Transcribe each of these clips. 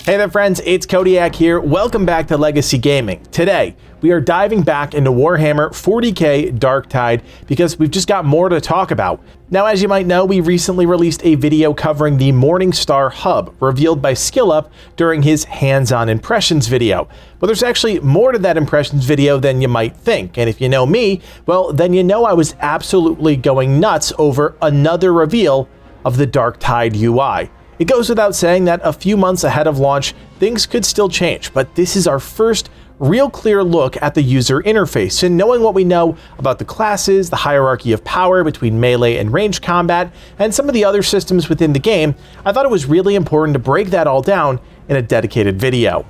Hey there friends, it's Codiak here. Welcome back to Legacy Gaming. Today, we are diving back into Warhammer 40K Darktide because we've just got more to talk about. Now, as you might know, we recently released a video covering the Morningstar Hub, revealed by SkillUp during his hands-on impressions video. But there's actually more to that impressions video than you might think. And if you know me, well, then you know I was absolutely going nuts over another reveal of the Darktide UI. It goes without saying that a few months ahead of launch, things could still change, but this is our first real clear look at the user interface. And knowing what we know about the classes, the hierarchy of power between melee and ranged combat, and some of the other systems within the game, I thought it was really important to break that all down in a dedicated video.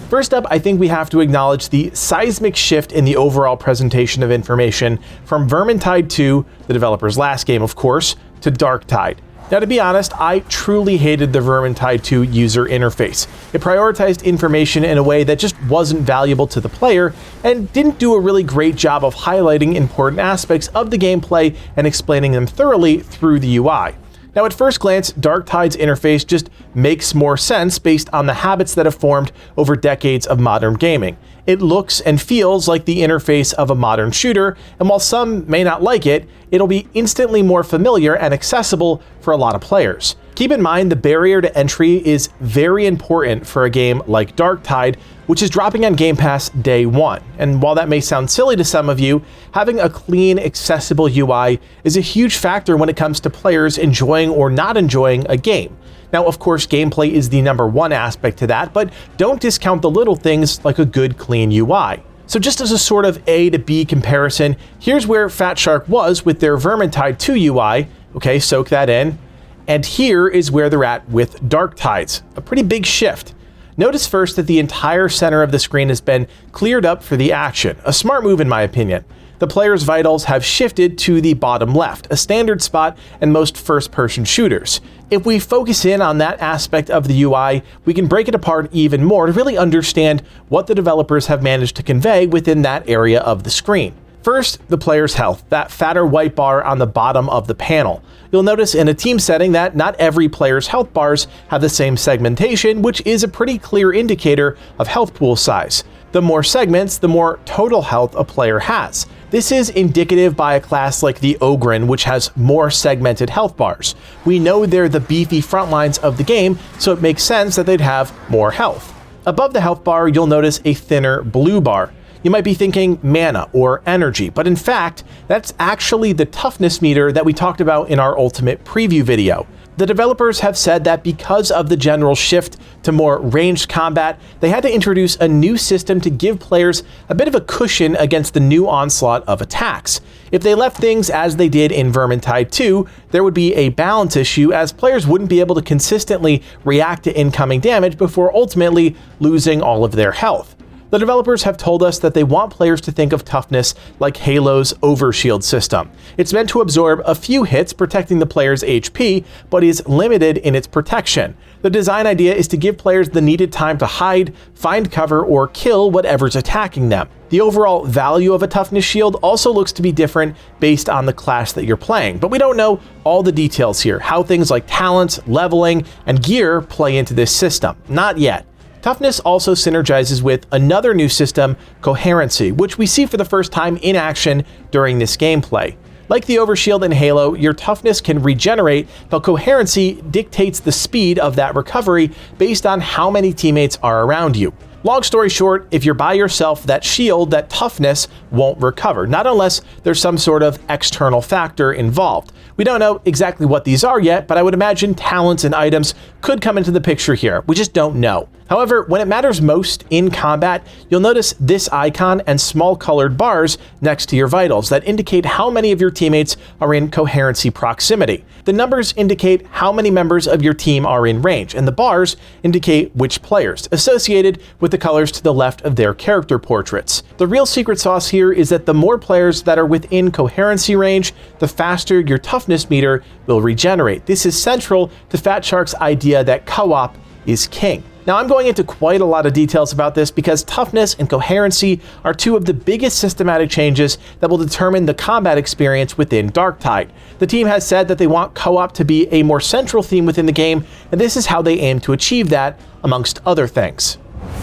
First up, I think we have to acknowledge the seismic shift in the overall presentation of information from Vermintide 2, the developer's last game of course, to Darktide. Now, to be honest, I truly hated the Vermintide 2 user interface. It prioritized information in a way that just wasn't valuable to the player and didn't do a really great job of highlighting important aspects of the gameplay and explaining them thoroughly through the UI. Now, at first glance, Darktide's interface just makes more sense based on the habits that have formed over decades of modern gaming. It looks and feels like the interface of a modern shooter, and while some may not like it, it'll be instantly more familiar and accessible for a lot of players. Keep in mind, the barrier to entry is very important for a game like Darktide, which is dropping on Game Pass day one. And while that may sound silly to some of you, having a clean, accessible UI is a huge factor when it comes to players enjoying or not enjoying a game. Now, of course, gameplay is the #1 aspect to that, but don't discount the little things like a good, clean UI. So just as a sort of A to B comparison, here's where Fat Shark was with their Vermintide 2 UI. Okay, soak that in. And here is where they're at with Darktide's, a pretty big shift. Notice first that the entire center of the screen has been cleared up for the action, a smart move in my opinion. The player's vitals have shifted to the bottom left, a standard spot in most first-person shooters. If we focus in on that aspect of the UI, we can break it apart even more to really understand what the developers have managed to convey within that area of the screen. First, the player's health, that fatter white bar on the bottom of the panel. You'll notice in a team setting that not every player's health bars have the same segmentation, which is a pretty clear indicator of health pool size. The more segments, the more total health a player has. This is indicative by a class like the Ogryn, which has more segmented health bars. We know they're the beefy front lines of the game, so it makes sense that they'd have more health. Above the health bar, you'll notice a thinner blue bar. You might be thinking mana or energy, but in fact, that's actually the toughness meter that we talked about in our ultimate preview video. The developers have said that because of the general shift to more ranged combat, they had to introduce a new system to give players a bit of a cushion against the new onslaught of attacks. If they left things as they did in Vermintide 2, there would be a balance issue as players wouldn't be able to consistently react to incoming damage before ultimately losing all of their health. The developers have told us that they want players to think of toughness like Halo's overshield system. It's meant to absorb a few hits, protecting the player's HP, but is limited in its protection. The design idea is to give players the needed time to hide, find cover, or kill whatever's attacking them. The overall value of a toughness shield also looks to be different based on the class that you're playing, but we don't know all the details here, how things like talents, leveling, and gear play into this system. Not yet. Toughness also synergizes with another new system, coherency, which we see for the first time in action during this gameplay. Like the overshield in Halo, your toughness can regenerate, but coherency dictates the speed of that recovery based on how many teammates are around you. Long story short, if you're by yourself, that shield, that toughness, won't recover, not unless there's some sort of external factor involved. We don't know exactly what these are yet, but I would imagine talents and items could come into the picture here. We just don't know. However, when it matters most in combat, you'll notice this icon and small colored bars next to your vitals that indicate how many of your teammates are in coherency proximity. The numbers indicate how many members of your team are in range, and the bars indicate which players, associated with the colors to the left of their character portraits. The real secret sauce here is that the more players that are within coherency range, the faster your toughness meter will regenerate. This is central to Fat Shark's idea that co-op is king. Now, I'm going into quite a lot of details about this because toughness and coherency are two of the biggest systematic changes that will determine the combat experience within Darktide. The team has said that they want co-op to be a more central theme within the game, and this is how they aim to achieve that, amongst other things.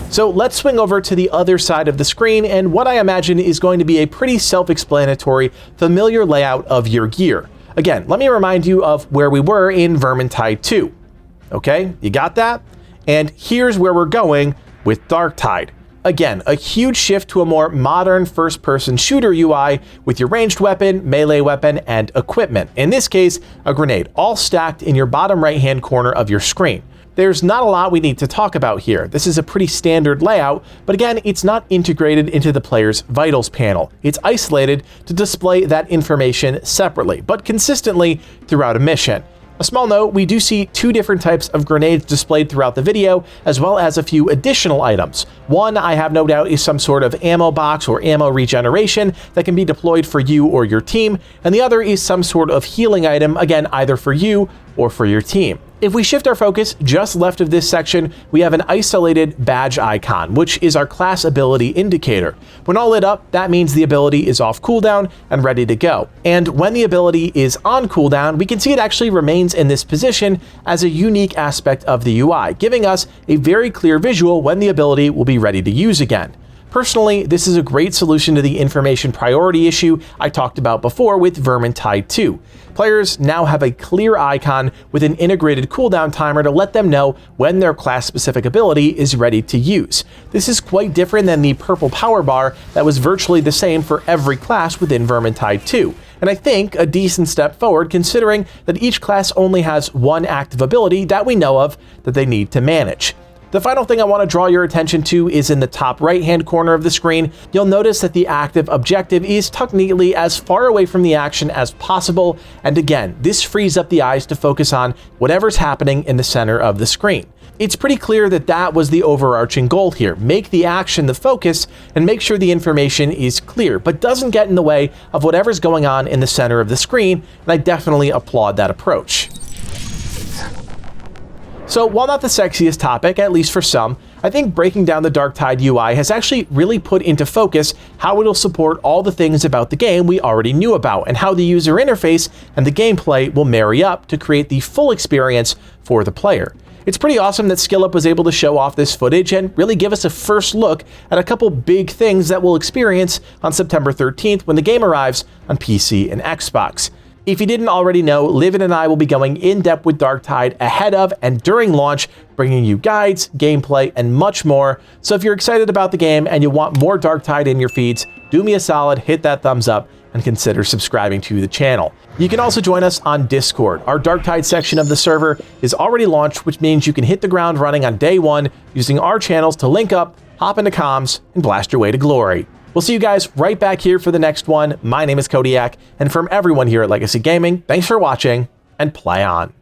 So let's swing over to the other side of the screen and what I imagine is going to be a pretty self-explanatory, familiar layout of your gear. Again, let me remind you of where we were in Vermintide 2. Okay, you got that? And here's where we're going with Darktide. Again, a huge shift to a more modern first-person shooter UI with your ranged weapon, melee weapon, and equipment. In this case, a grenade, all stacked in your bottom right-hand corner of your screen. There's not a lot we need to talk about here. This is a pretty standard layout, but again, it's not integrated into the player's vitals panel. It's isolated to display that information separately, but consistently throughout a mission. A small note, we do see two different types of grenades displayed throughout the video, as well as a few additional items. One, I have no doubt, is some sort of ammo box or ammo regeneration that can be deployed for you or your team, and the other is some sort of healing item, again, either for you or for your team. If we shift our focus just left of this section, we have an isolated badge icon, which is our class ability indicator. When all lit up, that means the ability is off cooldown and ready to go. And when the ability is on cooldown, we can see it actually remains in this position as a unique aspect of the UI, giving us a very clear visual when the ability will be ready to use again. Personally, this is a great solution to the information priority issue I talked about before with Vermintide 2. Players now have a clear icon with an integrated cooldown timer to let them know when their class-specific ability is ready to use. This is quite different than the purple power bar that was virtually the same for every class within Vermintide 2. And I think a decent step forward considering that each class only has one active ability that we know of that they need to manage. The final thing I want to draw your attention to is in the top right-hand corner of the screen. You'll notice that the active objective is tucked neatly as far away from the action as possible, and again, this frees up the eyes to focus on whatever's happening in the center of the screen. It's pretty clear that that was the overarching goal here. Make the action the focus and make sure the information is clear, but doesn't get in the way of whatever's going on in the center of the screen, and I definitely applaud that approach. So while not the sexiest topic, at least for some, I think breaking down the Darktide UI has actually really put into focus how it'll support all the things about the game we already knew about, and how the user interface and the gameplay will marry up to create the full experience for the player. It's pretty awesome that SkillUp was able to show off this footage and really give us a first look at a couple big things that we'll experience on September 13th when the game arrives on PC and Xbox. If you didn't already know, Livin and I will be going in-depth with Darktide ahead of and during launch, bringing you guides, gameplay, and much more. So if you're excited about the game and you want more Darktide in your feeds, do me a solid, hit that thumbs up, and consider subscribing to the channel. You can also join us on Discord. Our Darktide section of the server is already launched, which means you can hit the ground running on day one using our channels to link up, hop into comms, and blast your way to glory. We'll see you guys right back here for the next one. My name is Codiak, and from everyone here at Legacy Gaming, thanks for watching, and play on.